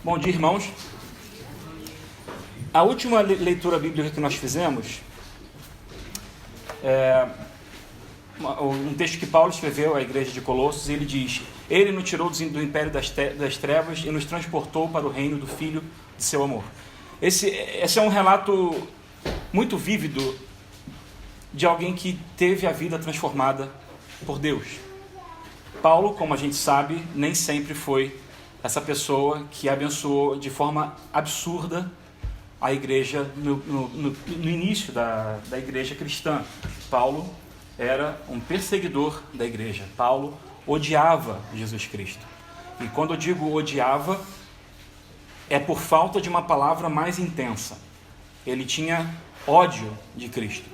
Bom dia, irmãos. A última leitura bíblica que nós fizemos é um texto que Paulo escreveu à igreja de Colossos. Ele diz: Ele nos tirou do império das trevas e nos transportou para o reino do Filho de seu amor. Esse é um relato muito vívido de alguém que teve a vida transformada por Deus. Paulo, como a gente sabe, nem sempre foi essa pessoa que abençoou de forma absurda a igreja no início da igreja cristã. Paulo era um perseguidor da igreja. Paulo odiava Jesus Cristo. E quando eu digo odiava, é por falta de uma palavra mais intensa. Ele tinha ódio de Cristo.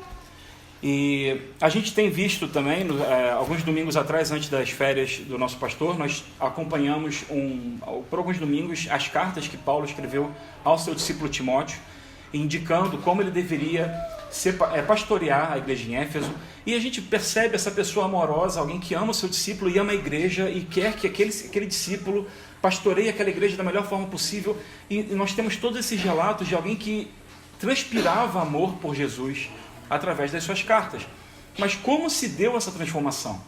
E a gente tem visto também, alguns domingos atrás, antes das férias do nosso pastor, nós acompanhamos por alguns domingos as cartas que Paulo escreveu ao seu discípulo Timóteo, indicando como ele deveria pastorear a igreja em Éfeso. E a gente percebe essa pessoa amorosa, alguém que ama o seu discípulo e ama a igreja e quer que aquele discípulo pastoreie aquela igreja da melhor forma possível. E nós temos todos esses relatos de alguém que transpirava amor por Jesus através das suas cartas. Mas como se deu essa transformação?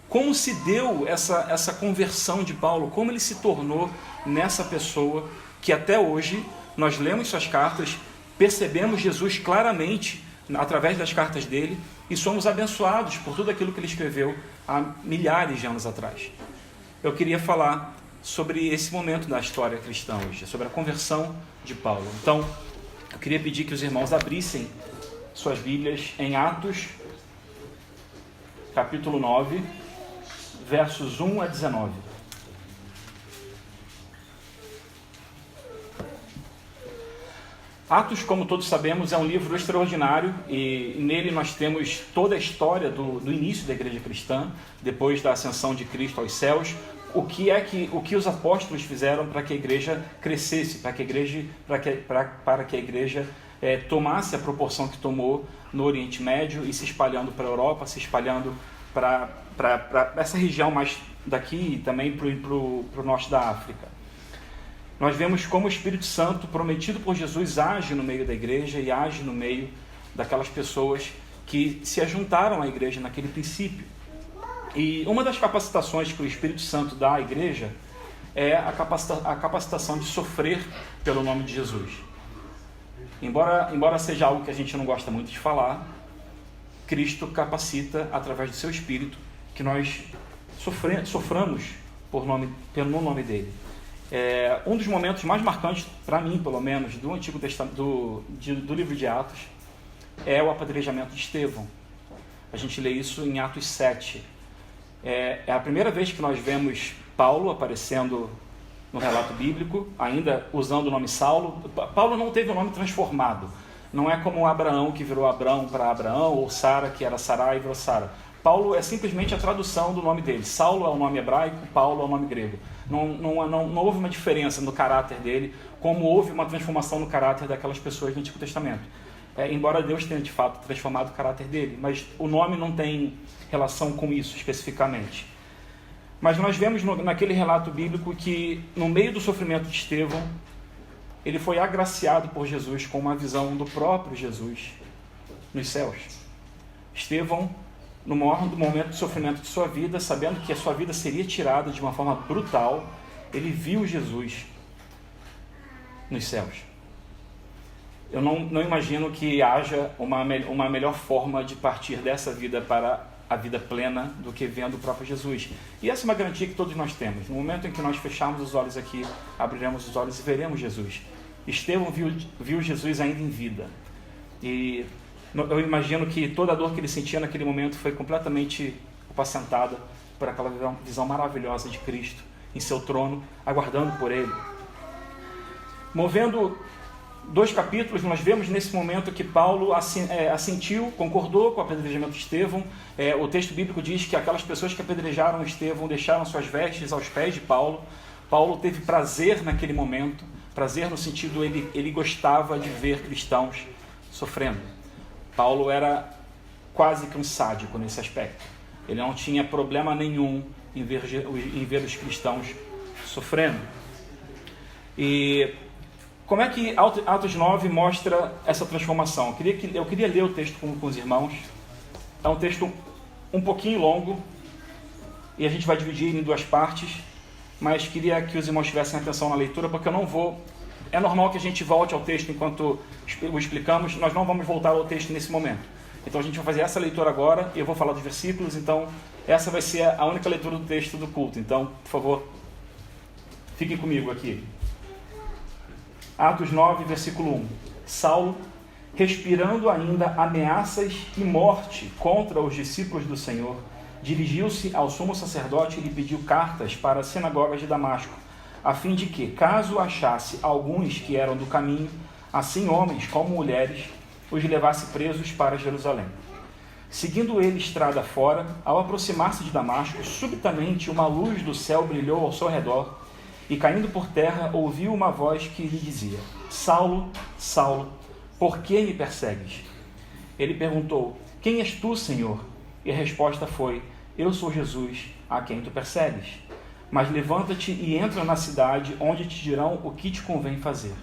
Como se deu essa conversão de Paulo? Como ele se tornou nessa pessoa que até hoje nós lemos suas cartas, percebemos Jesus claramente através das cartas dele e somos abençoados por tudo aquilo que ele escreveu há milhares de anos atrás. Eu queria falar sobre esse momento da história cristã hoje, sobre a conversão de Paulo. Então, eu queria pedir que os irmãos abrissem suas Bíblias em Atos, capítulo 9, versos 1 a 19. Atos, como todos sabemos, é um livro extraordinário e nele nós temos toda a história do início da igreja cristã, depois da ascensão de Cristo aos céus, o que os apóstolos fizeram para que a igreja crescesse, para que a igreja tomasse a proporção que tomou no Oriente Médio e se espalhando para a Europa, se espalhando para essa região mais daqui e também para o norte da África. Nós vemos como o Espírito Santo, prometido por Jesus, age no meio da igreja e age no meio daquelas pessoas que se ajuntaram à igreja naquele princípio. E uma das capacitações que o Espírito Santo dá à igreja é a capacitação de sofrer pelo nome de Jesus. Embora seja algo que a gente não gosta muito de falar, Cristo capacita através do seu Espírito que nós soframos pelo nome dele. Um dos momentos mais marcantes, para mim pelo menos, do Antigo Testamento, do livro de Atos, é o apedrejamento de Estevão. A gente lê isso em Atos 7. É a primeira vez que nós vemos Paulo aparecendo no relato bíblico, ainda usando o nome Saulo. Paulo não teve o nome transformado. Não é como Abraão, que virou Abrão para Abraão, ou Sara, que era Sarai e virou Sara. Paulo é simplesmente a tradução do nome dele. Saulo é o nome hebraico, Paulo é o nome grego. Não houve uma diferença no caráter dele, como houve uma transformação no caráter daquelas pessoas do Antigo Testamento. Embora Deus tenha de fato transformado o caráter dele, mas o nome não tem relação com isso especificamente. Mas nós vemos naquele relato bíblico que no meio do sofrimento de Estevão, ele foi agraciado por Jesus com uma visão do próprio Jesus nos céus. Estevão, no maior momento de sofrimento de sua vida, sabendo que a sua vida seria tirada de uma forma brutal, ele viu Jesus nos céus. Eu não imagino que haja uma melhor forma de partir dessa vida para a vida plena do que vendo o próprio Jesus. E essa é uma garantia que todos nós temos. No momento em que nós fecharmos os olhos aqui, abriremos os olhos e veremos Jesus. Estevão viu Jesus ainda em vida. E eu imagino que toda a dor que ele sentia naquele momento foi completamente apacentada por aquela visão maravilhosa de Cristo em seu trono, aguardando por ele. Movendo 2 capítulos, nós vemos nesse momento que Paulo assentiu, concordou com o apedrejamento de Estevão. O texto bíblico diz que aquelas pessoas que apedrejaram Estevão deixaram suas vestes aos pés de Paulo. Paulo teve prazer naquele momento, prazer no sentido, ele gostava de ver cristãos sofrendo. Paulo era quase que um sádico nesse aspecto. Ele não tinha problema nenhum em ver os cristãos sofrendo. E como é que Atos 9 mostra essa transformação? Eu queria ler o texto com os irmãos. É um texto um pouquinho longo e a gente vai dividir ele em duas partes, mas queria que os irmãos tivessem atenção na leitura, porque eu não vou... É normal que a gente volte ao texto enquanto o explicamos, nós não vamos voltar ao texto nesse momento. Então a gente vai fazer essa leitura agora e eu vou falar dos versículos, então essa vai ser a única leitura do texto do culto. Então, por favor, fiquem comigo aqui. Atos 9, versículo 1. Saulo, respirando ainda ameaças e morte contra os discípulos do Senhor, dirigiu-se ao sumo sacerdote e lhe pediu cartas para as sinagogas de Damasco, a fim de que, caso achasse alguns que eram do caminho, assim homens como mulheres, os levasse presos para Jerusalém. Seguindo ele estrada fora, ao aproximar-se de Damasco, subitamente uma luz do céu brilhou ao seu redor, e caindo por terra, ouviu uma voz que lhe dizia: Saulo, Saulo, por que me persegues? Ele perguntou: Quem és tu, Senhor? E a resposta foi: Eu sou Jesus, a quem tu persegues. Mas levanta-te e entra na cidade, onde te dirão o que te convém fazer.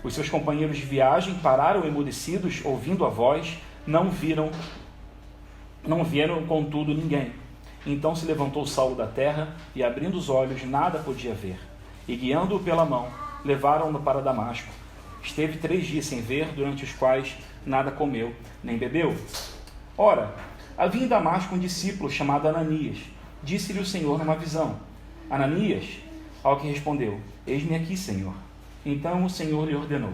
Os seus companheiros de viagem pararam emudecidos, ouvindo a voz, não vieram, contudo, ninguém. Então se levantou Saulo da terra, e abrindo os olhos, nada podia ver. E guiando-o pela mão, levaram-no para Damasco. Esteve 3 dias sem ver, durante os quais nada comeu, nem bebeu. Ora, havia em Damasco um discípulo chamado Ananias. Disse-lhe o Senhor numa visão: Ananias, ao que respondeu: Eis-me aqui, Senhor. Então o Senhor lhe ordenou: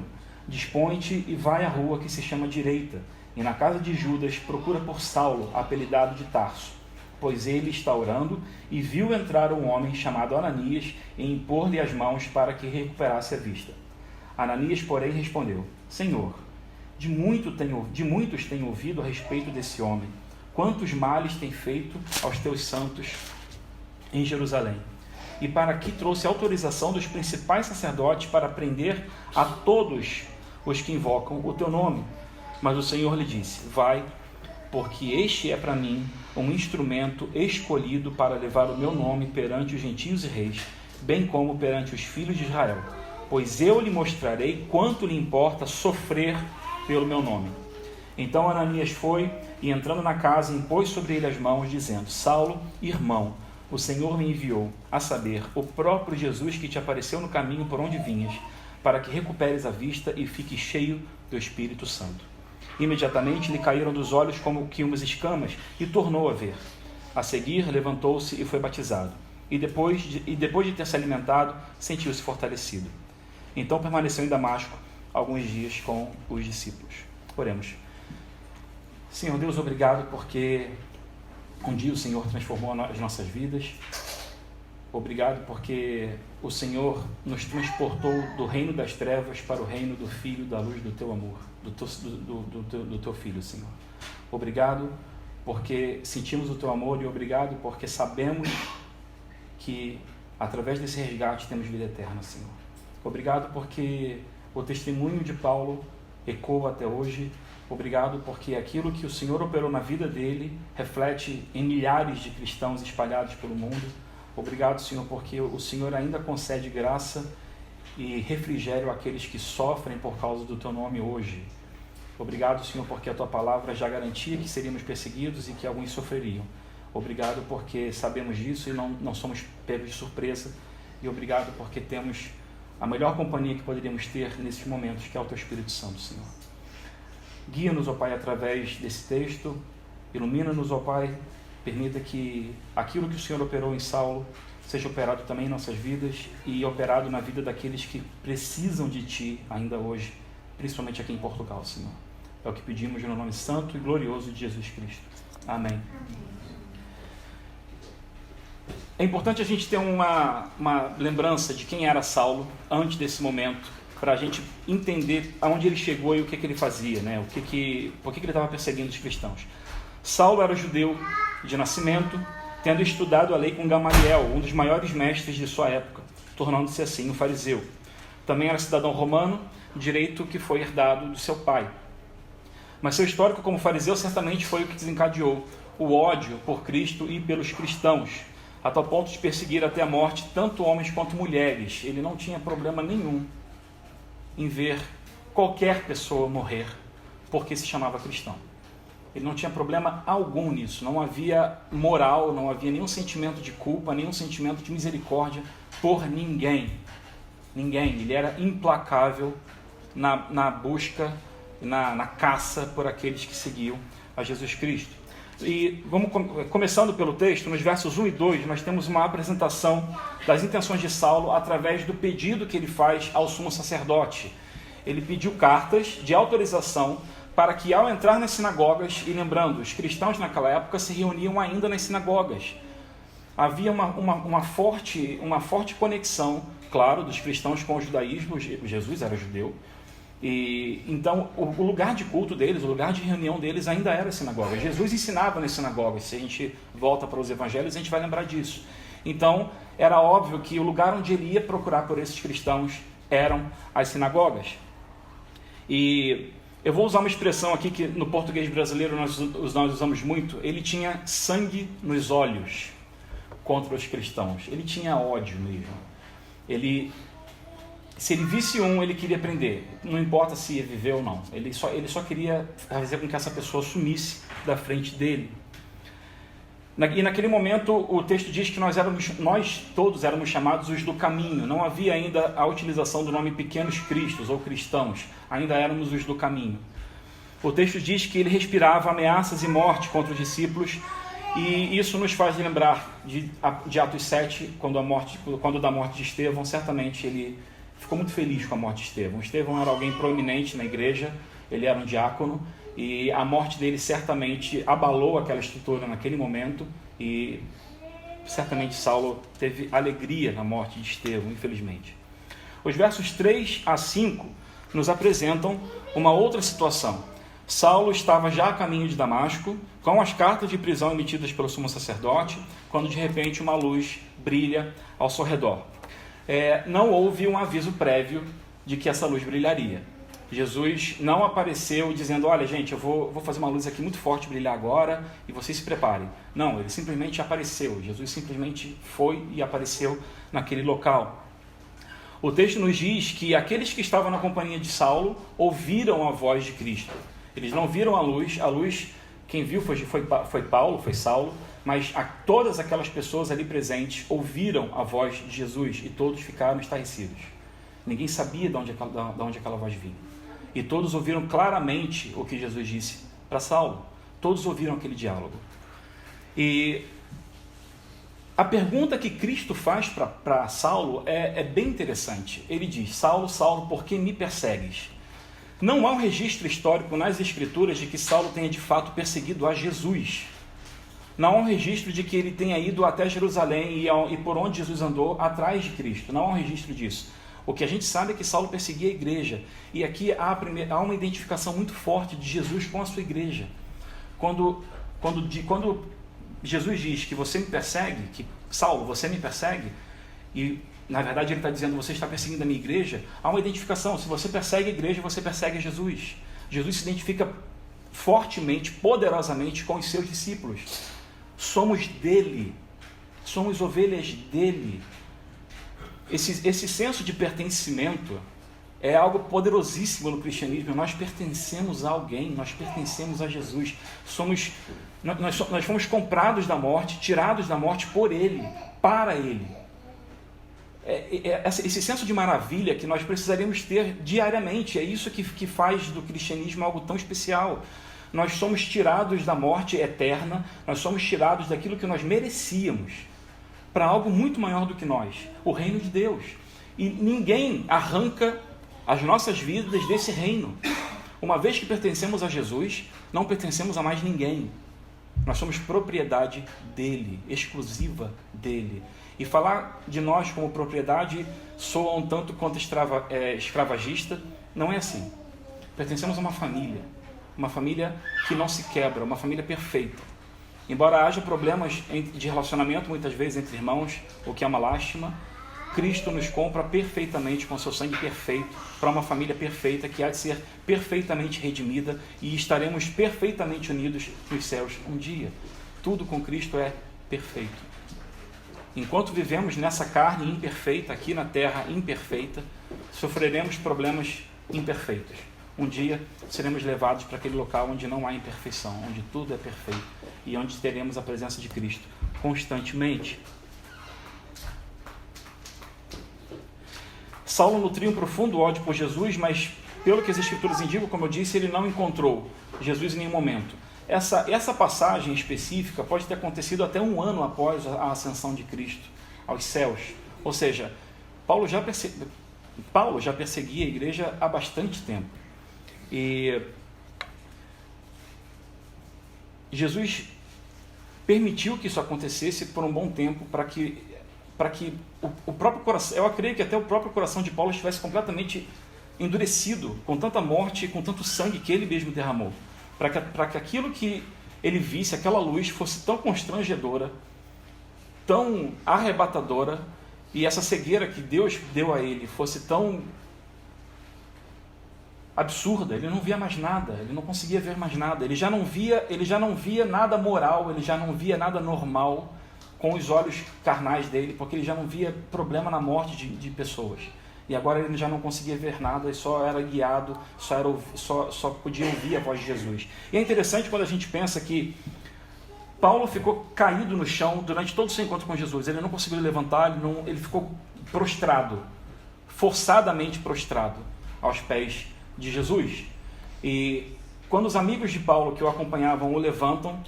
Dispõe-te e vai à rua que se chama Direita, e na casa de Judas procura por Saulo, apelidado de Tarso, pois ele está orando, e viu entrar um homem chamado Ananias e impor-lhe as mãos para que recuperasse a vista. Ananias, porém, respondeu: Senhor, de muitos tenho ouvido a respeito desse homem, quantos males tem feito aos teus santos em Jerusalém. E para aqui trouxe autorização dos principais sacerdotes para prender a todos os que invocam o teu nome. Mas o Senhor lhe disse: Vai, porque este é para mim um instrumento escolhido para levar o meu nome perante os gentios e reis, bem como perante os filhos de Israel, pois eu lhe mostrarei quanto lhe importa sofrer pelo meu nome. Então Ananias foi, e entrando na casa, impôs sobre ele as mãos, dizendo: Saulo, irmão, o Senhor me enviou, a saber, o próprio Jesus que te apareceu no caminho por onde vinhas, para que recuperes a vista e fiques cheio do Espírito Santo. Imediatamente lhe caíram dos olhos como que umas escamas, e tornou a ver. A seguir, levantou-se e foi batizado. E depois de ter se alimentado, sentiu-se fortalecido. Então permaneceu em Damasco alguns dias com os discípulos. Oremos. Senhor Deus, obrigado porque um dia o Senhor transformou as nossas vidas. Obrigado porque o Senhor nos transportou do reino das trevas para o reino do Filho, da luz do teu amor, do teu Filho, Senhor. Obrigado porque sentimos o teu amor, e obrigado porque sabemos que através desse resgate temos vida eterna, Senhor. Obrigado porque o testemunho de Paulo ecoa até hoje. Obrigado porque aquilo que o Senhor operou na vida dele reflete em milhares de cristãos espalhados pelo mundo. Obrigado, Senhor, porque o Senhor ainda concede graça e refrigério àqueles que sofrem por causa do teu nome hoje. Obrigado, Senhor, porque a tua palavra já garantia que seríamos perseguidos e que alguns sofreriam. Obrigado porque sabemos disso e não somos pegos de surpresa. E obrigado porque temos a melhor companhia que poderíamos ter nesses momentos, que é o teu Espírito Santo, Senhor. Guia-nos, ó Pai, através desse texto. Ilumina-nos, ó Pai. Permita que aquilo que o Senhor operou em Saulo seja operado também em nossas vidas e operado na vida daqueles que precisam de Ti ainda hoje, principalmente aqui em Portugal, Senhor. É o que pedimos no nome santo e glorioso de Jesus Cristo. Amém. É importante a gente ter uma lembrança de quem era Saulo antes desse momento, para a gente entender aonde ele chegou e o que ele fazia, né? Por que ele estava perseguindo os cristãos. Saulo era judeu de nascimento, tendo estudado a lei com Gamaliel, um dos maiores mestres de sua época, tornando-se assim um fariseu. Também era cidadão romano, direito que foi herdado do seu pai. Mas seu histórico como fariseu certamente foi o que desencadeou o ódio por Cristo e pelos cristãos. a tal ponto de perseguir até a morte tanto homens quanto mulheres. Ele não tinha problema nenhum em ver qualquer pessoa morrer porque se chamava cristão. Ele não tinha problema algum nisso, não havia moral, não havia nenhum sentimento de culpa, nenhum sentimento de misericórdia por ninguém. Ninguém. Ele era implacável na busca, na caça por aqueles que seguiam a Jesus Cristo. E vamos começando pelo texto, nos versos 1 e 2, nós temos uma apresentação das intenções de Saulo através do pedido que ele faz ao sumo sacerdote. Ele pediu cartas de autorização para que, ao entrar nas sinagogas, e lembrando, os cristãos naquela época se reuniam ainda nas sinagogas, havia uma forte conexão, claro, dos cristãos com o judaísmo. Jesus era judeu, e então o lugar de culto deles, o lugar de reunião deles ainda era a sinagoga. Jesus ensinava nas sinagogas. Se a gente volta para os evangelhos, a gente vai lembrar disso. Então era óbvio que o lugar onde ele ia procurar por esses cristãos eram as sinagogas. E eu vou usar uma expressão aqui que no português brasileiro nós usamos muito. Ele tinha sangue nos olhos contra os cristãos. Ele tinha ódio mesmo. Se ele visse um, ele queria prender. Não importa se ia viver ou não. Ele só queria fazer com que essa pessoa sumisse da frente dele. E naquele momento o texto diz que nós todos éramos chamados os do caminho. Não havia ainda a utilização do nome pequenos cristos ou cristãos. Ainda éramos os do caminho. O texto diz que ele respirava ameaças e morte contra os discípulos. E isso nos faz lembrar de Atos 7, quando da morte de Estevão. Certamente ele ficou muito feliz com a morte de Estevão. Estevão era alguém proeminente na igreja, ele era um diácono, e a morte dele certamente abalou aquela estrutura naquele momento, e certamente Saulo teve alegria na morte de Estevão, infelizmente. Os versos 3 a 5 nos apresentam uma outra situação. Saulo estava já a caminho de Damasco, com as cartas de prisão emitidas pelo sumo sacerdote, quando de repente uma luz brilha ao seu redor. Não houve um aviso prévio de que essa luz brilharia. Jesus não apareceu dizendo: olha gente, eu vou fazer uma luz aqui muito forte brilhar agora e vocês se preparem. Não, ele simplesmente apareceu. Jesus simplesmente foi e apareceu naquele local. O texto nos diz que aqueles que estavam na companhia de Saulo ouviram a voz de Cristo. Eles não viram a luz, quem viu foi Paulo, foi Saulo, mas todas aquelas pessoas ali presentes ouviram a voz de Jesus e todos ficaram estarrecidos. Ninguém sabia de onde aquela voz vinha. E todos ouviram claramente o que Jesus disse para Saulo. Todos ouviram aquele diálogo. E a pergunta que Cristo faz para Saulo é bem interessante. Ele diz: Saulo, Saulo, por que me persegues? Não há um registro histórico nas Escrituras de que Saulo tenha de fato perseguido a Jesus. Não há um registro de que ele tenha ido até Jerusalém e por onde Jesus andou atrás de Cristo. Não há um registro disso. O que a gente sabe é que Saulo perseguia a igreja. E aqui há uma identificação muito forte de Jesus com a sua igreja. Quando Jesus diz que você me persegue, que Saulo, você me persegue, e na verdade ele está dizendo: você está perseguindo a minha igreja, há uma identificação. Se você persegue a igreja, você persegue a Jesus. Jesus se identifica fortemente, poderosamente com os seus discípulos. Somos dele, somos ovelhas dele. Esse senso de pertencimento é algo poderosíssimo no cristianismo. Nós pertencemos a alguém, nós pertencemos a Jesus. Nós fomos comprados da morte, tirados da morte por ele, para ele. Esse senso de maravilha que nós precisaríamos ter diariamente, é isso que faz do cristianismo algo tão especial. Nós somos tirados da morte eterna, nós somos tirados daquilo que nós merecíamos, para algo muito maior do que nós, o reino de Deus. E ninguém arranca as nossas vidas desse reino. Uma vez que pertencemos a Jesus, não pertencemos a mais ninguém. Nós somos propriedade dele, exclusiva dele. E falar de nós como propriedade soa um tanto quanto escravagista. Não é assim. Pertencemos a uma família que não se quebra, uma família perfeita. Embora haja problemas de relacionamento muitas vezes entre irmãos, o que é uma lástima, Cristo nos compra perfeitamente com seu sangue perfeito para uma família perfeita que há de ser perfeitamente redimida e estaremos perfeitamente unidos nos céus um dia. Tudo com Cristo é perfeito. Enquanto vivemos nessa carne imperfeita, aqui na terra imperfeita, sofreremos problemas imperfeitos. Um dia seremos levados para aquele local onde não há imperfeição, onde tudo é perfeito e onde teremos a presença de Cristo constantemente. Saulo nutria um profundo ódio por Jesus, mas pelo que as Escrituras indicam, como eu disse, ele não encontrou Jesus em nenhum momento. Essa passagem específica pode ter acontecido até um ano após a ascensão de Cristo aos céus. Ou seja, Paulo já perseguia a igreja há bastante tempo. E Jesus permitiu que isso acontecesse por um bom tempo para que o próprio coração, eu acredito que até o próprio coração de Paulo estivesse completamente endurecido com tanta morte e com tanto sangue que ele mesmo derramou. Para que aquilo que ele visse, aquela luz, fosse tão constrangedora, tão arrebatadora, e essa cegueira que Deus deu a ele fosse tão absurda, ele não via mais nada, ele não conseguia ver mais nada, ele já não via nada moral, ele já não via nada normal com os olhos carnais dele, porque ele já não via problema na morte de pessoas. E agora ele já não conseguia ver nada, e só era guiado, só podia ouvir a voz de Jesus. E é interessante quando a gente pensa que Paulo ficou caído no chão durante todo o seu encontro com Jesus. Ele não conseguiu levantar, ele ficou prostrado, forçadamente prostrado aos pés de Jesus. E quando os amigos de Paulo que o acompanhavam o levantam,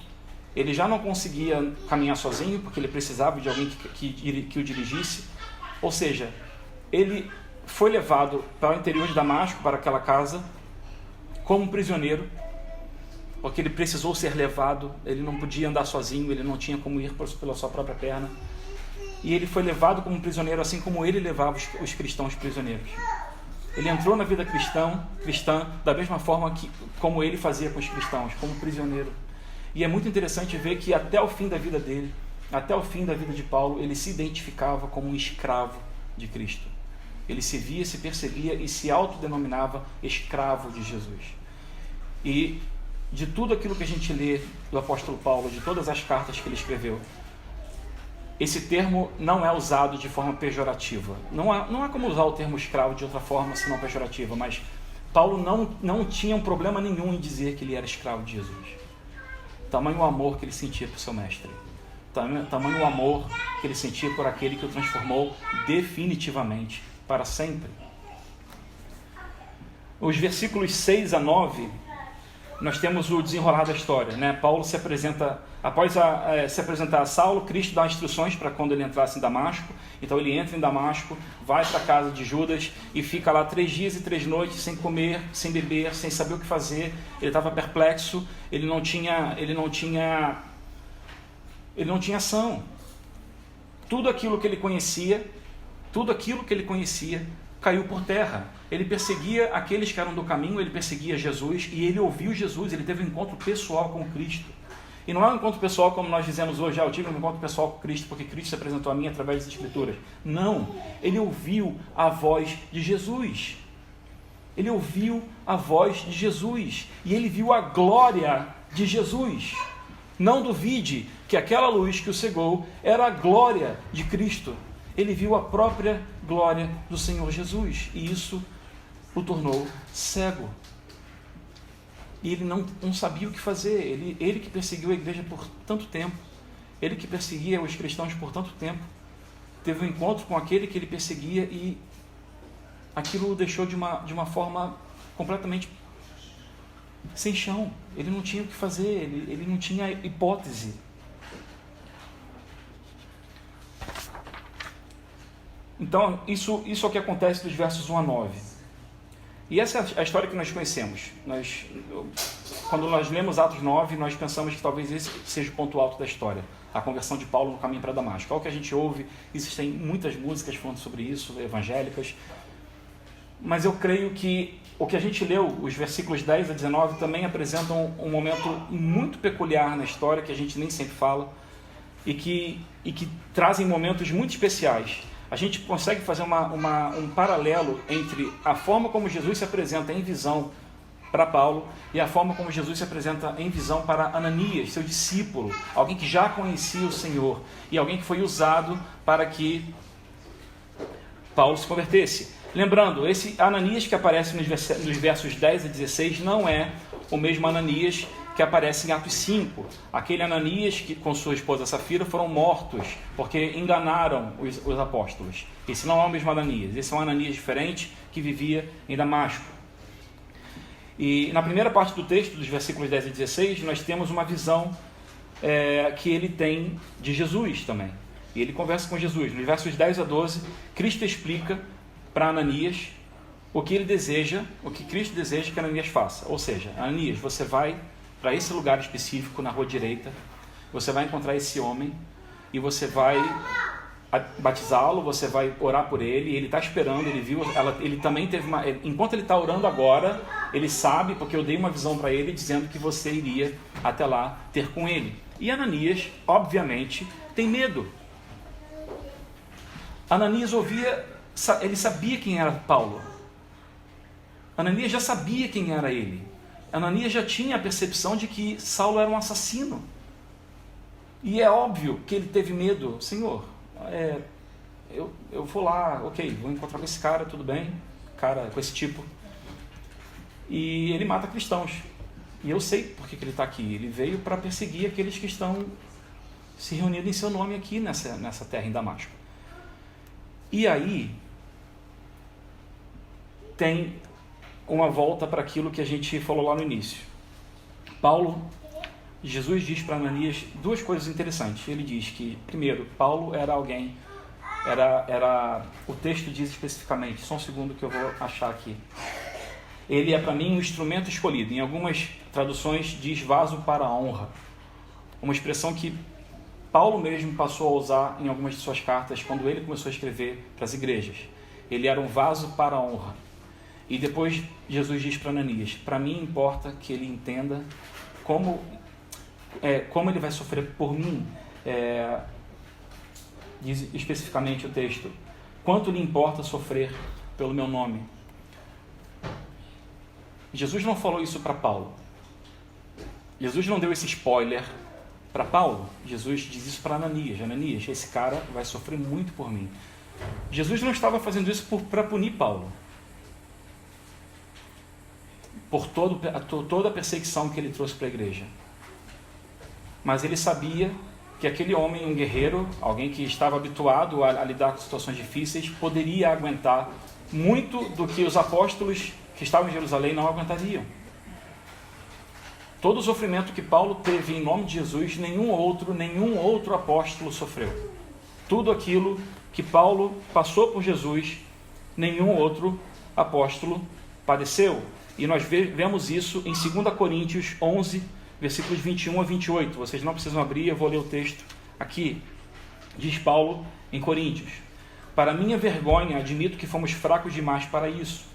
ele já não conseguia caminhar sozinho, porque ele precisava de alguém que o dirigisse. Ou seja, ele foi levado para o interior de Damasco, para aquela casa, como prisioneiro, porque ele precisou ser levado, ele não podia andar sozinho, ele não tinha como ir pela sua própria perna, e ele foi levado como prisioneiro, assim como ele levava os cristãos prisioneiros. Ele entrou na vida cristã da mesma forma como ele fazia com os cristãos, como prisioneiro. E é muito interessante ver que até o fim da vida dele, até o fim da vida de Paulo, ele se identificava como um escravo de Cristo. Ele se via, se percebia e se autodenominava escravo de Jesus. E de tudo aquilo que a gente lê do apóstolo Paulo, de todas as cartas que ele escreveu, esse termo não é usado de forma pejorativa. Não há como usar o termo escravo de outra forma, senão pejorativa, mas Paulo não tinha um problema nenhum em dizer que ele era escravo de Jesus. Tamanho o amor que ele sentia por seu mestre. Tamanho o amor que ele sentia por aquele que o transformou definitivamente, para sempre. Os versículos 6 a 9, nós temos o desenrolar da história, né? Paulo se apresenta, após se apresentar a Saulo, Cristo dá instruções para quando ele entrasse em Damasco. Então ele entra em Damasco, vai para a casa de Judas e fica lá 3 dias e 3 noites sem comer, sem beber, sem saber o que fazer. Ele estava perplexo, ele não tinha ação. Tudo aquilo que ele conhecia caiu por terra. Ele perseguia aqueles que eram do caminho, ele perseguia Jesus, e ele ouviu Jesus, ele teve um encontro pessoal com Cristo. E não é um encontro pessoal como nós dizemos hoje, eu tive um encontro pessoal com Cristo, porque Cristo se apresentou a mim através das Escrituras. Não, ele ouviu a voz de Jesus. Ele ouviu a voz de Jesus, e ele viu a glória de Jesus. Não duvide que aquela luz que o cegou era a glória de Cristo. Ele viu a própria glória do Senhor Jesus, e isso o tornou cego. E ele não sabia o que fazer. Ele que perseguiu a igreja por tanto tempo, ele que perseguia os cristãos por tanto tempo, teve um encontro com aquele que ele perseguia, e aquilo o deixou de uma forma completamente sem chão. Ele não tinha o que fazer, ele não tinha hipótese. Então, isso é o que acontece dos versos 1 a 9. E essa é a história que nós conhecemos. Quando nós lemos Atos 9, nós pensamos que talvez esse seja o ponto alto da história, a conversão de Paulo no caminho para Damasco. É o que a gente ouve, existem muitas músicas falando sobre isso, evangélicas, mas eu creio que o que a gente leu, os versículos 10 a 19, também apresentam um momento muito peculiar na história, que a gente nem sempre fala, e que trazem momentos muito especiais. A gente consegue fazer um paralelo entre a forma como Jesus se apresenta em visão para Paulo e a forma como Jesus se apresenta em visão para Ananias, seu discípulo, alguém que já conhecia o Senhor e alguém que foi usado para que Paulo se convertesse. Lembrando, esse Ananias que aparece nos versos 10 a 16 não é o mesmo Ananias que aparece em Atos 5. Aquele Ananias que com sua esposa Safira foram mortos porque enganaram os apóstolos. Esse não é o mesmo Ananias, esse é um Ananias diferente que vivia em Damasco. E na primeira parte do texto, dos versículos 10 a 16, nós temos uma visão que ele tem de Jesus também. E ele conversa com Jesus. Nos versos 10 a 12, Cristo explica para Ananias o que ele deseja, o que Cristo deseja que Ananias faça. Ou seja, Ananias, você vai para esse lugar específico na rua direita, você vai encontrar esse homem e você vai batizá-lo, você vai orar por ele, ele está esperando, ele viu, ele também teve uma, enquanto ele está orando agora, ele sabe, porque eu dei uma visão para ele dizendo que você iria até lá ter com ele. E Ananias, obviamente, tem medo. Ananias ele sabia quem era Paulo. Ananias já sabia quem era ele. Ananias já tinha a percepção de que Saulo era um assassino. E é óbvio que ele teve medo. Senhor, eu vou lá, ok, vou encontrar com esse cara, tudo bem, cara com esse tipo. E ele mata cristãos. E eu sei por que ele está aqui. Ele veio para perseguir aqueles que estão se reunindo em seu nome aqui nessa terra em Damasco. E aí tem uma volta para aquilo que a gente falou lá no início. Jesus diz para Ananias duas coisas interessantes. Ele diz que, primeiro, Paulo era alguém, o texto diz especificamente, só um segundo que eu vou achar aqui. Ele é para mim um instrumento escolhido. Em algumas traduções diz vaso para a honra. Uma expressão que Paulo mesmo passou a usar em algumas de suas cartas quando ele começou a escrever para as igrejas. Ele era um vaso para a honra. E depois Jesus diz para Ananias, para mim importa que ele entenda como ele vai sofrer por mim. Diz especificamente o texto, quanto lhe importa sofrer pelo meu nome. Jesus não falou isso para Paulo. Jesus não deu esse spoiler para Paulo. Jesus diz isso para Ananias. Ananias, esse cara vai sofrer muito por mim. Jesus não estava fazendo isso para punir Paulo. Por toda a perseguição que ele trouxe para a igreja. Mas ele sabia que aquele homem, um guerreiro, alguém que estava habituado a lidar com situações difíceis, poderia aguentar muito do que os apóstolos que estavam em Jerusalém não aguentariam. Todo o sofrimento que Paulo teve em nome de Jesus, nenhum outro apóstolo sofreu. Tudo aquilo que Paulo passou por Jesus, nenhum outro apóstolo padeceu. E nós vemos isso em 2 Coríntios 11, versículos 21 a 28. Vocês não precisam abrir, eu vou ler o texto aqui. Diz Paulo em Coríntios: para minha vergonha, admito que fomos fracos demais para isso.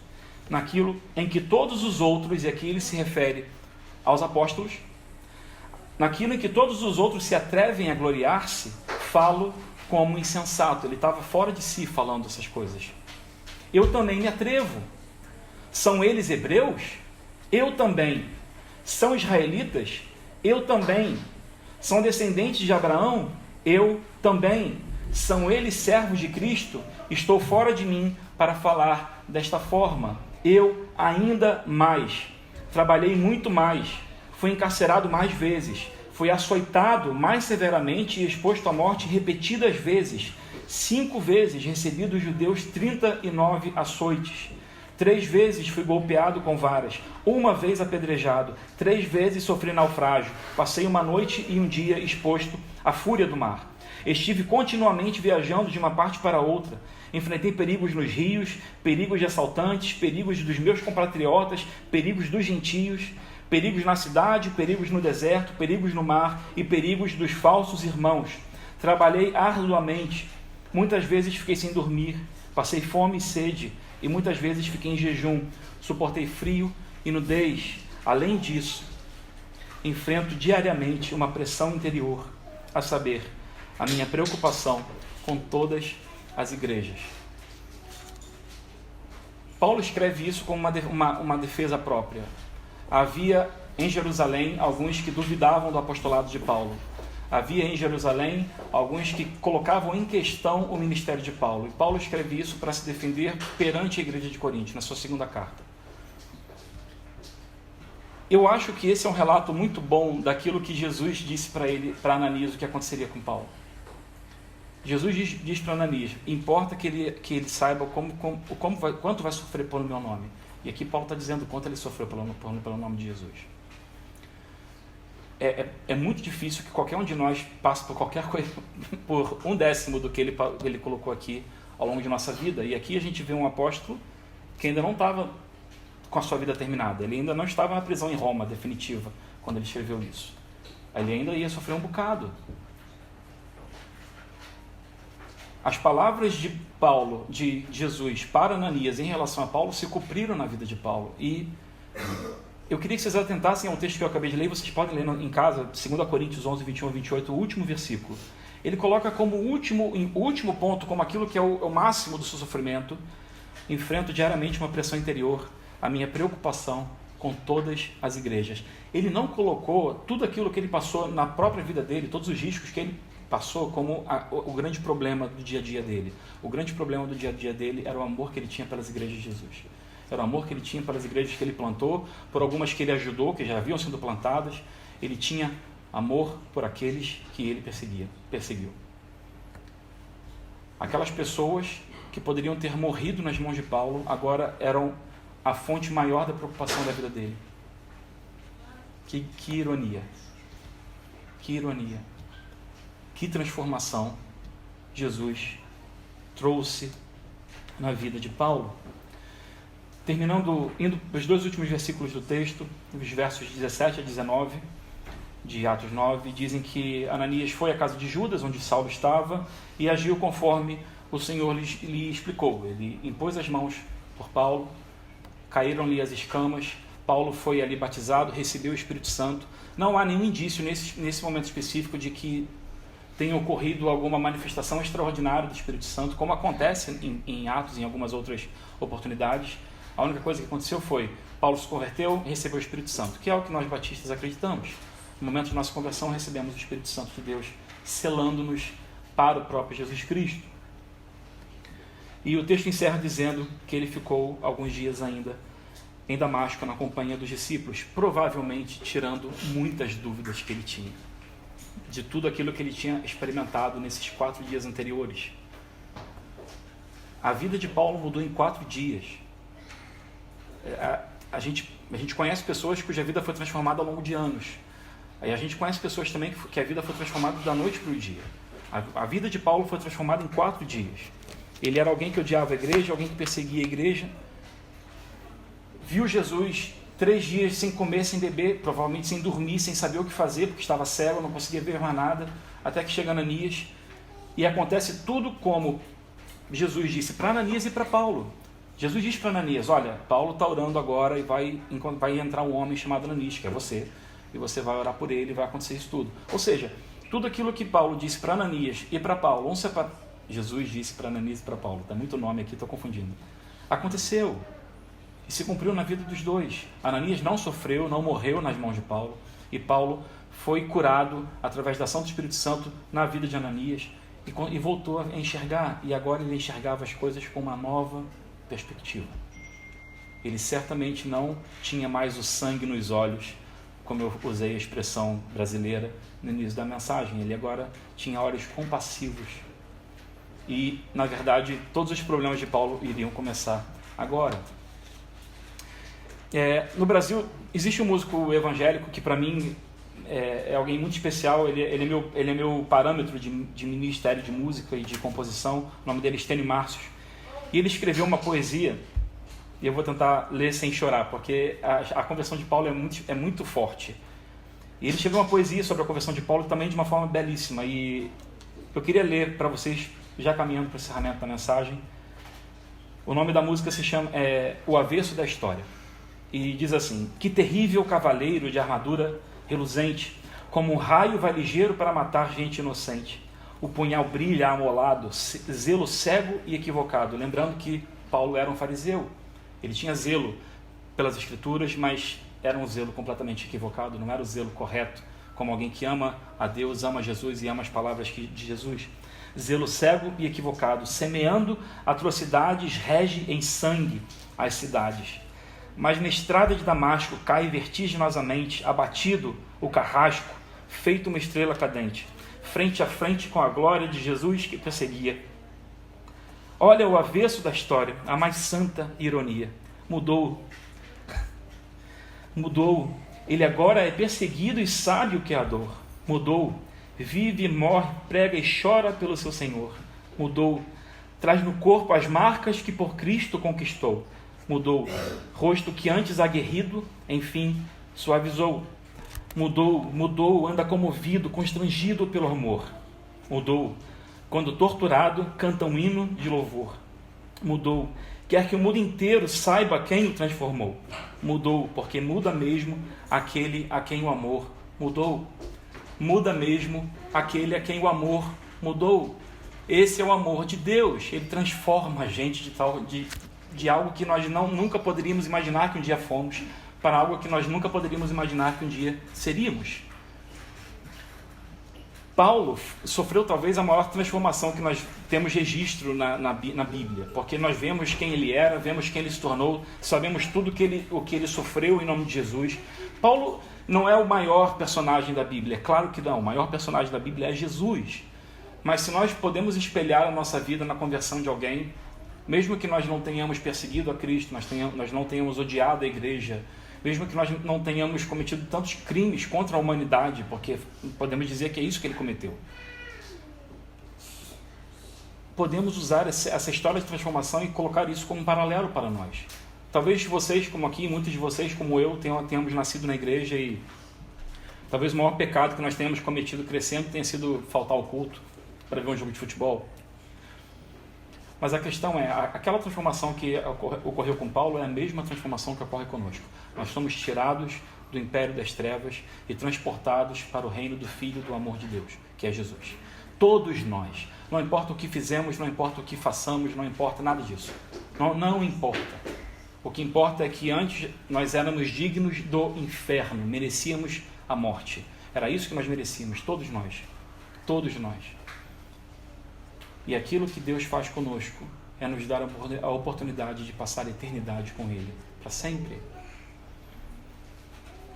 Naquilo em que todos os outros, e aqui ele se refere aos apóstolos, naquilo em que todos os outros se atrevem a gloriar-se, falo como insensato. Ele estava fora de si falando essas coisas. Eu também me atrevo. São eles hebreus? Eu também. São israelitas? Eu também. São descendentes de Abraão? Eu também. São eles servos de Cristo? Estou fora de mim para falar desta forma. Eu ainda mais. Trabalhei muito mais. Fui encarcerado mais vezes. Fui açoitado mais severamente e exposto à morte repetidas vezes. 5 vezes recebi dos judeus 39 açoites. 3 vezes fui golpeado com varas, 1 vez apedrejado, 3 vezes sofri naufrágio, passei uma noite e um dia exposto à fúria do mar. Estive continuamente viajando de uma parte para outra, enfrentei perigos nos rios, perigos de assaltantes, perigos dos meus compatriotas, perigos dos gentios, perigos na cidade, perigos no deserto, perigos no mar e perigos dos falsos irmãos. Trabalhei arduamente, muitas vezes fiquei sem dormir, passei fome e sede, e muitas vezes fiquei em jejum, suportei frio e nudez. Além disso, enfrento diariamente uma pressão interior, a saber, a minha preocupação com todas as igrejas. Paulo escreve isso como uma defesa própria. havia em Jerusalém alguns que duvidavam do apostolado de Paulo. Havia em Jerusalém alguns que colocavam em questão o ministério de Paulo. E Paulo escreve isso para se defender perante a igreja de Corinto, na sua segunda carta. Eu acho que esse é um relato muito bom daquilo que Jesus disse para Ananias, o que aconteceria com Paulo. Jesus diz para Ananias: importa que ele saiba quanto vai sofrer pelo meu nome. E aqui Paulo está dizendo quanto ele sofreu pelo nome de Jesus. É muito difícil que qualquer um de nós passe por qualquer coisa, por 1/10 do que ele colocou aqui ao longo de nossa vida. E aqui a gente vê um apóstolo que ainda não estava com a sua vida terminada. Ele ainda não estava na prisão em Roma, definitiva, quando ele escreveu isso. Ele ainda ia sofrer um bocado. As palavras de Paulo, de Jesus para Ananias em relação a Paulo se cumpriram na vida de Paulo. E eu queria que vocês atentassem a um texto que eu acabei de ler, vocês podem ler em casa, 2 Coríntios 11, 21 a 28, o último versículo. Ele coloca como o último ponto, como aquilo que é o máximo do seu sofrimento: enfrento diariamente uma pressão interior, a minha preocupação com todas as igrejas. Ele não colocou tudo aquilo que ele passou na própria vida dele, todos os riscos que ele passou, como o grande problema do dia a dia dele. O grande problema do dia a dia dele era o amor que ele tinha pelas igrejas de Jesus. Era o amor que ele tinha pelas igrejas que ele plantou, por algumas que ele ajudou, que já haviam sido plantadas. Ele tinha amor por aqueles que ele perseguiu. Aquelas pessoas que poderiam ter morrido nas mãos de Paulo, agora eram a fonte maior da preocupação da vida dele. Que ironia. Que ironia. Que transformação Jesus trouxe na vida de Paulo. Indo os 2 últimos versículos do texto, os versos 17 a 19 de Atos 9, dizem que Ananias foi à casa de Judas, onde Saulo estava, e agiu conforme o Senhor lhe explicou. Ele impôs as mãos por Paulo, caíram-lhe as escamas, Paulo foi ali batizado, recebeu o Espírito Santo. Não há nenhum indício nesse momento específico de que tenha ocorrido alguma manifestação extraordinária do Espírito Santo, como acontece em Atos, em algumas outras oportunidades. A única coisa que aconteceu foi: Paulo se converteu e recebeu o Espírito Santo, que é o que nós batistas acreditamos. No momento de nossa conversão, recebemos o Espírito Santo de Deus, selando-nos para o próprio Jesus Cristo. E o texto encerra dizendo que ele ficou alguns dias ainda em Damasco, na companhia dos discípulos, provavelmente tirando muitas dúvidas que ele tinha, de tudo aquilo que ele tinha experimentado nesses 4 dias anteriores. A vida de Paulo mudou em 4 dias. A gente conhece pessoas cuja vida foi transformada ao longo de anos. Aí a gente conhece pessoas também que a vida foi transformada da noite para o dia. A vida de Paulo foi transformada em 4 dias. Ele era alguém que odiava a igreja, alguém que perseguia a igreja. Viu Jesus 3 dias sem comer, sem beber, provavelmente sem dormir, sem saber o que fazer, porque estava cego, não conseguia ver mais nada, até que chega Ananias. E acontece tudo como Jesus disse para Ananias e para Paulo. Jesus disse para Ananias: olha, Paulo está orando agora e vai entrar um homem chamado Ananias, que é você, e você vai orar por ele e vai acontecer isso tudo. Ou seja, tudo aquilo que Paulo disse para Ananias e para Paulo, Jesus disse para Ananias e para Paulo, está muito nome aqui, estou confundindo, aconteceu e se cumpriu na vida dos dois. Ananias não sofreu, não morreu nas mãos de Paulo, e Paulo foi curado através da ação do Espírito Santo na vida de Ananias e voltou a enxergar, e agora ele enxergava as coisas com uma nova perspectiva. Ele certamente não tinha mais o sangue nos olhos, como eu usei a expressão brasileira no início da mensagem. Ele agora tinha olhos compassivos. E, na verdade, todos os problemas de Paulo iriam começar agora. No Brasil, existe um músico evangélico que, para mim, é alguém muito especial. Ele é meu parâmetro de ministério de música e de composição. O nome dele é Estênio Márcios. E ele escreveu uma poesia, e eu vou tentar ler sem chorar, porque a conversão de Paulo é muito forte. E ele escreveu uma poesia sobre a conversão de Paulo também de uma forma belíssima. E eu queria ler para vocês, já caminhando para o encerramento da mensagem. O nome da música se chama O Avesso da História. E diz assim: que terrível cavaleiro de armadura reluzente, como um raio vai ligeiro para matar gente inocente. O punhal brilha amolado, zelo cego e equivocado. Lembrando que Paulo era um fariseu. Ele tinha zelo pelas Escrituras, mas era um zelo completamente equivocado, não era o zelo correto, como alguém que ama a Deus, ama Jesus e ama as palavras de Jesus. Zelo cego e equivocado, semeando atrocidades, rege em sangue as cidades. Mas na estrada de Damasco cai vertiginosamente, abatido o carrasco, feito uma estrela cadente, frente a frente com a glória de Jesus que perseguia. Olha o avesso da história, a mais santa ironia. Mudou. Ele agora é perseguido e sabe o que é a dor. Mudou. Vive, morre, prega e chora pelo seu Senhor. Mudou. Traz no corpo as marcas que por Cristo conquistou. Rosto que antes aguerrido, enfim, suavizou. Mudou, anda comovido, constrangido pelo amor. Quando torturado, canta um hino de louvor. Quer que o mundo inteiro saiba quem o transformou. Porque muda mesmo aquele a quem o amor mudou. Muda mesmo aquele a quem o amor mudou. Esse é o amor de Deus. Ele transforma a gente de algo que nós nunca poderíamos imaginar que um dia fomos, para algo que nós nunca poderíamos imaginar que um dia seríamos. Paulo sofreu talvez a maior transformação que nós temos registro na Bíblia, porque nós vemos quem ele era, vemos quem ele se tornou, sabemos tudo o que ele sofreu em nome de Jesus. Paulo não é o maior personagem da Bíblia, é claro que não, o maior personagem da Bíblia é Jesus. Mas se nós podemos espelhar a nossa vida na conversão de alguém, mesmo que nós não tenhamos perseguido a Cristo, nós não tenhamos odiado a igreja, mesmo que nós não tenhamos cometido tantos crimes contra a humanidade, porque podemos dizer que é isso que ele cometeu, podemos usar essa história de transformação e colocar isso como um paralelo para nós. Talvez vocês, como aqui, muitos de vocês, como eu, tenhamos nascido na igreja e talvez o maior pecado que nós tenhamos cometido crescendo tenha sido faltar ao culto para ver um jogo de futebol. Mas a questão é, aquela transformação que ocorreu com Paulo é a mesma transformação que ocorre conosco. Nós somos tirados do império das trevas e transportados para o reino do Filho do amor de Deus, que é Jesus. Todos nós. Não importa o que fizemos, não importa o que façamos, não importa nada disso. Não importa. O que importa é que antes nós éramos dignos do inferno, merecíamos a morte. Era isso que nós merecíamos, todos nós. Todos nós. E aquilo que Deus faz conosco é nos dar a oportunidade de passar a eternidade com Ele, para sempre.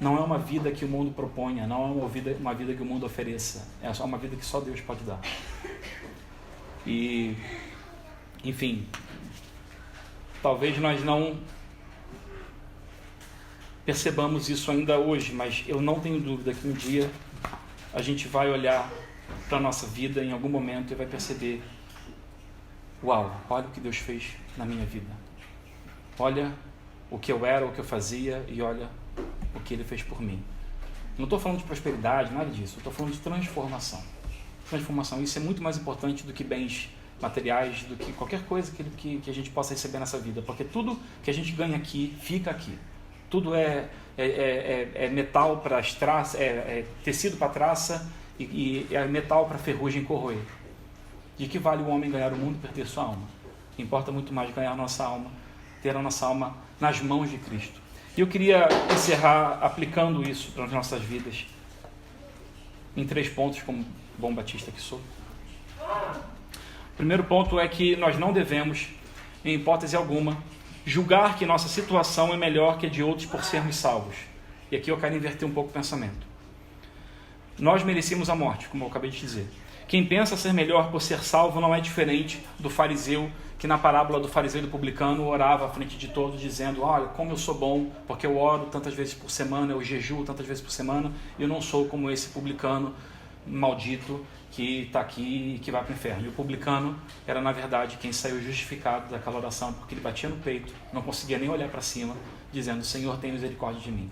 Não é uma vida que o mundo proponha, não é uma vida que o mundo ofereça, é só uma vida que só Deus pode dar. E, enfim, talvez nós não percebamos isso ainda hoje, mas eu não tenho dúvida que um dia a gente vai olhar para a nossa vida em algum momento e vai perceber: uau, olha o que Deus fez na minha vida. Olha o que eu era, o que eu fazia e olha o que Ele fez por mim. Não estou falando de prosperidade, nada disso. Eu estou falando de transformação. Transformação, isso é muito mais importante do que bens materiais, do que qualquer coisa que a gente possa receber nessa vida. Porque tudo que a gente ganha aqui, fica aqui. Tudo é metal para as traças, é tecido para traça e é metal para ferrugem corroer. De que vale o homem ganhar o mundo e perder sua alma? Importa muito mais ganhar a nossa alma, ter a nossa alma nas mãos de Cristo. E eu queria encerrar aplicando isso para as nossas vidas em 3 pontos, como bom batista que sou. O primeiro ponto é que nós não devemos, em hipótese alguma, julgar que nossa situação é melhor que a de outros por sermos salvos. E aqui eu quero inverter um pouco o pensamento. Nós merecíamos a morte, como eu acabei de dizer. Quem pensa ser melhor por ser salvo não é diferente do fariseu que na parábola do fariseu e do publicano orava à frente de todos dizendo: olha, como eu sou bom, porque eu oro tantas vezes por semana, eu jejuo tantas vezes por semana, e eu não sou como esse publicano maldito que está aqui e que vai para o inferno. E o publicano era, na verdade, quem saiu justificado daquela oração, porque ele batia no peito, não conseguia nem olhar para cima, dizendo: Senhor, tenha misericórdia de mim.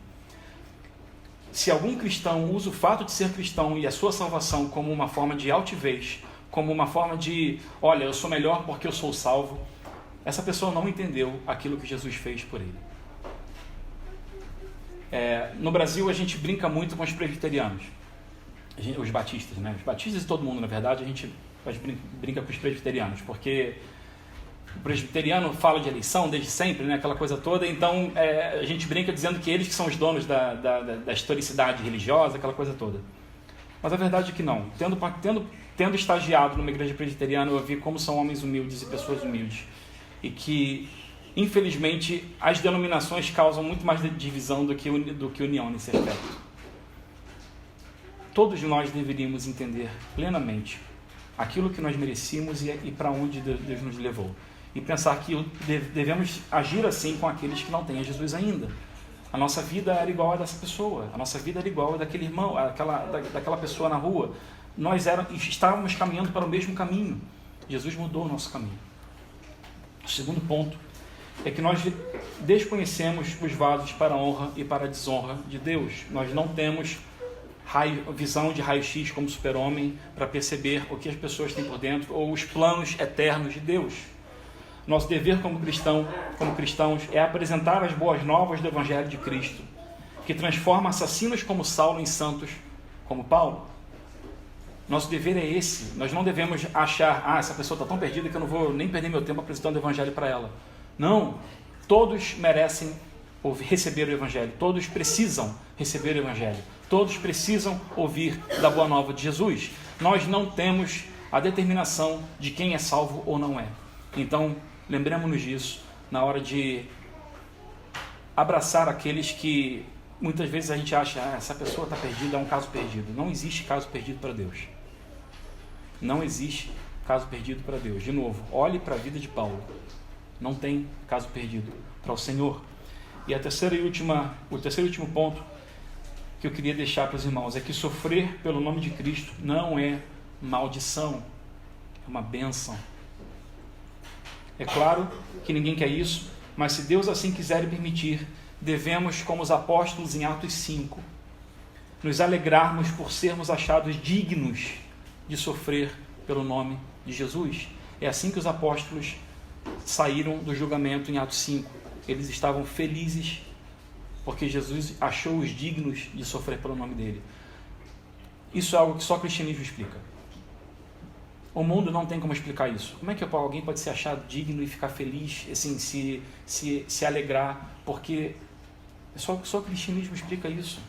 Se algum cristão usa o fato de ser cristão e a sua salvação como uma forma de altivez, como uma forma de, olha, eu sou melhor porque eu sou salvo, essa pessoa não entendeu aquilo que Jesus fez por ele. No Brasil a gente brinca muito com os presbiterianos, os batistas, né? Os batistas e todo mundo, na verdade, a gente brinca com os presbiterianos, porque O presbiteriano fala de eleição desde sempre, né? Aquela coisa toda. Então, a gente brinca dizendo que eles que são os donos da historicidade religiosa, aquela coisa toda. Mas a verdade é que não. Tendo estagiado numa igreja presbiteriana, eu vi como são homens humildes e pessoas humildes. E que, infelizmente, as denominações causam muito mais divisão do que união nesse aspecto. Todos nós deveríamos entender plenamente aquilo que nós merecíamos e para onde Deus nos levou. E pensar que devemos agir assim com aqueles que não têm a Jesus ainda. A nossa vida era igual a dessa pessoa, a nossa vida era igual a daquele irmão, daquela pessoa na rua. Nós estávamos caminhando para o mesmo caminho. Jesus mudou o nosso caminho. O segundo ponto é que nós desconhecemos os vasos para a honra e para a desonra de Deus. Nós não temos visão de raio-x como super-homem para perceber o que as pessoas têm por dentro ou os planos eternos de Deus. Nosso dever como cristãos é apresentar as boas novas do Evangelho de Cristo, que transforma assassinos como Saulo em santos como Paulo. Nosso dever é esse. Nós não devemos achar, essa pessoa está tão perdida que eu não vou nem perder meu tempo apresentando o Evangelho para ela. Não, todos merecem receber o Evangelho, todos precisam receber o Evangelho, todos precisam ouvir da boa nova de Jesus. Nós não temos a determinação de quem é salvo ou não é. Então, lembremos-nos disso na hora de abraçar aqueles que muitas vezes a gente acha, essa pessoa está perdida, é um caso perdido. Não existe caso perdido para Deus. Não existe caso perdido para Deus. De novo, olhe para a vida de Paulo. Não tem caso perdido para o Senhor. E o terceiro e último ponto que eu queria deixar para os irmãos é que sofrer pelo nome de Cristo não é maldição, é uma bênção. É claro que ninguém quer isso, mas se Deus assim quiser e permitir, devemos, como os apóstolos em Atos 5, nos alegrarmos por sermos achados dignos de sofrer pelo nome de Jesus. É assim que os apóstolos saíram do julgamento em Atos 5. Eles estavam felizes porque Jesus achou-os dignos de sofrer pelo nome dele. Isso é algo que só o cristianismo explica. O mundo não tem como explicar isso. Como é que alguém pode se achar digno e ficar feliz, assim, se alegrar, porque só o cristianismo explica isso.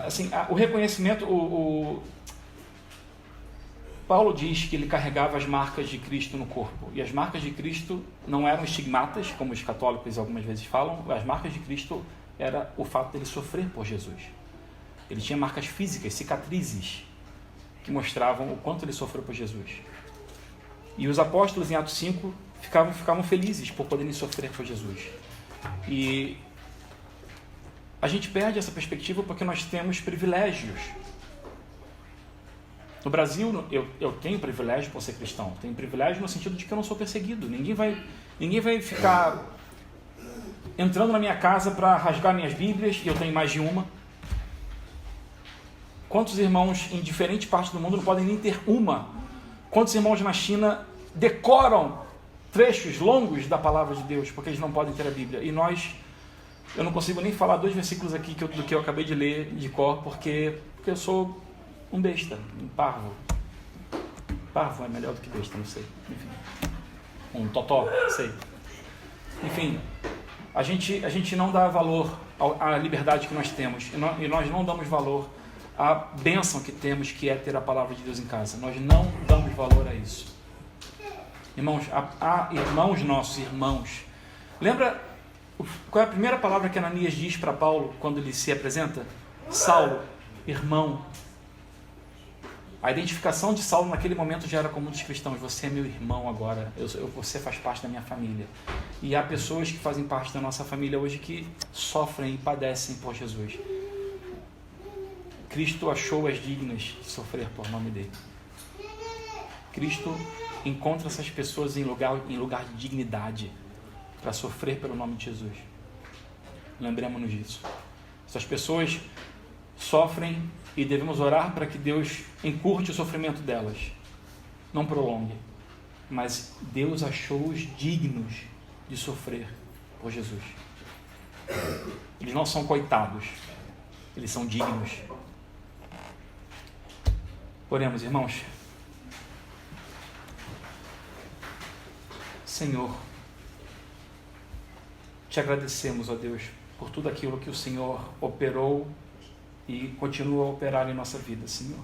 Assim, o reconhecimento, Paulo diz que ele carregava as marcas de Cristo no corpo, e as marcas de Cristo não eram estigmatas, como os católicos algumas vezes falam. As marcas de Cristo era o fato dele sofrer por Jesus. Ele tinha marcas físicas, cicatrizes, que mostravam o quanto ele sofreu por Jesus. E os apóstolos em Atos 5 ficavam felizes por poderem sofrer por Jesus. E a gente perde essa perspectiva porque nós temos privilégios. No Brasil, eu tenho privilégio por ser cristão. Tenho privilégio no sentido de que eu não sou perseguido. Ninguém vai ficar entrando na minha casa para rasgar minhas Bíblias, e eu tenho mais de uma. Quantos irmãos em diferentes partes do mundo não podem nem ter uma? Quantos irmãos na China decoram trechos longos da palavra de Deus porque eles não podem ter a Bíblia? E eu não consigo nem falar 2 versículos aqui do que eu acabei de ler de cor, porque eu sou um besta, um parvo. Parvo é melhor do que besta, não sei. Enfim, um totó, não sei. Enfim, a gente não dá valor à liberdade que nós temos, e nós não damos valor à bênção que temos, que é ter a palavra de Deus em casa. Nós não damos valor a isso. Irmãos, há irmãos nossos, irmãos. Lembra qual é a primeira palavra que Ananias diz para Paulo quando ele se apresenta? Saulo, irmão. A identificação de Saulo naquele momento já era comum dos cristãos. Você é meu irmão agora, você faz parte da minha família. E há pessoas que fazem parte da nossa família hoje que sofrem e padecem por Jesus. Cristo achou-as dignas de sofrer por nome dele. Cristo encontra essas pessoas em lugar de dignidade para sofrer pelo nome de Jesus. Lembremos-nos disso. Essas pessoas sofrem e devemos orar para que Deus encurte o sofrimento delas, não prolongue. Mas Deus achou-os dignos de sofrer por Jesus. Eles não são coitados, eles são dignos. Oremos, irmãos. Senhor, te agradecemos, ó Deus, por tudo aquilo que o Senhor operou e continua a operar em nossa vida, Senhor.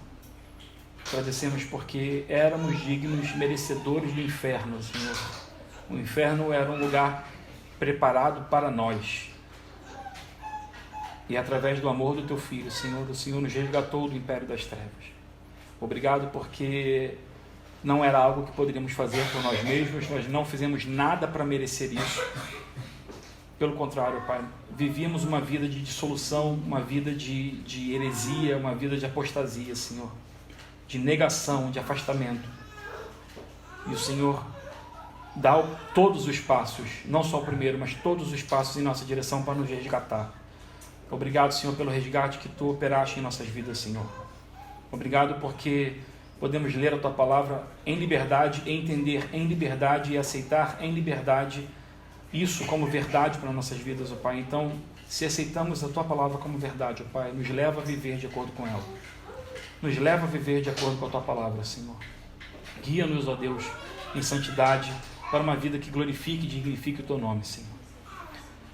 Agradecemos porque éramos dignos, merecedores do inferno, Senhor. O inferno era um lugar preparado para nós. E através do amor do Teu Filho, Senhor, o Senhor nos resgatou do império das trevas. Obrigado porque não era algo que poderíamos fazer por nós mesmos, nós não fizemos nada para merecer isso. Pelo contrário, Pai, vivíamos uma vida de dissolução, uma vida de heresia, uma vida de apostasia, Senhor, de negação, de afastamento. E o Senhor dá todos os passos, não só o primeiro, mas todos os passos em nossa direção para nos resgatar. Obrigado, Senhor, pelo resgate que Tu operaste em nossas vidas, Senhor. Obrigado porque podemos ler a Tua palavra em liberdade, entender em liberdade e aceitar em liberdade isso como verdade para nossas vidas, ó Pai. Então, se aceitamos a Tua palavra como verdade, ó Pai, nos leva a viver de acordo com ela. Nos leva a viver de acordo com a Tua palavra, Senhor. Guia-nos, ó Deus, em santidade, para uma vida que glorifique e dignifique o Teu nome, Senhor.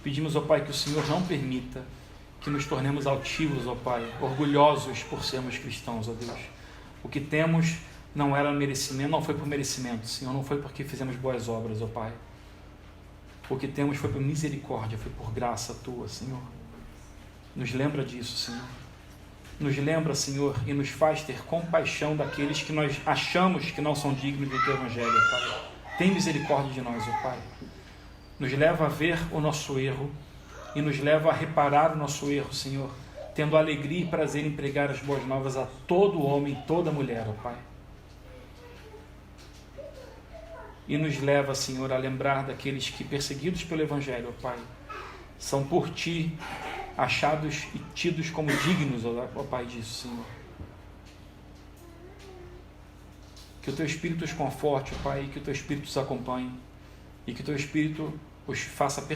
Pedimos, ó Pai, que o Senhor não permita que nos tornemos altivos, ó Pai, orgulhosos por sermos cristãos, ó Deus. O que temos não era merecimento, não foi por merecimento, Senhor, não foi porque fizemos boas obras, ó Pai. O que temos foi por misericórdia, foi por graça Tua, Senhor. Nos lembra disso, Senhor. Nos lembra, Senhor, e nos faz ter compaixão daqueles que nós achamos que não são dignos do Teu Evangelho, ó Pai. Tem misericórdia de nós, ó Pai. Nos leva a ver o nosso erro e nos leva a reparar o nosso erro, Senhor, tendo alegria e prazer em pregar as boas novas a todo homem e toda mulher, ó Pai. E nos leva, Senhor, a lembrar daqueles que, perseguidos pelo Evangelho, ó Pai, são por Ti achados e tidos como dignos, ó Pai, disso, Senhor. Que o Teu Espírito os conforte, ó Pai, que o Teu Espírito os acompanhe e que o Teu Espírito os faça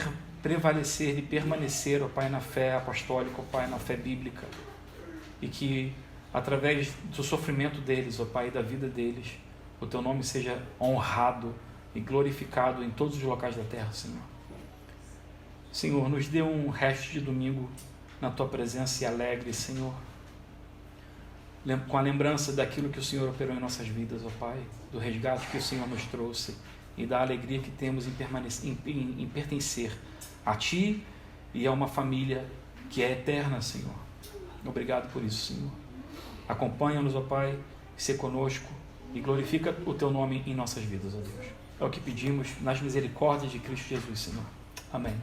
prevalecer e permanecer, ó Pai, na fé apostólica, ó Pai, na fé bíblica, e que através do sofrimento deles, ó Pai, e da vida deles, o Teu nome seja honrado e glorificado em todos os locais da terra, Senhor. Senhor, nos dê um resto de domingo na Tua presença e alegre, Senhor, com a lembrança daquilo que o Senhor operou em nossas vidas, ó Pai, do resgate que o Senhor nos trouxe e da alegria que temos em pertencer a Ti e a uma família que é eterna, Senhor. Obrigado por isso, Senhor. Acompanha-nos, ó Pai, se conosco e glorifica o Teu nome em nossas vidas, ó Deus. É o que pedimos nas misericórdias de Cristo Jesus, Senhor. Amém.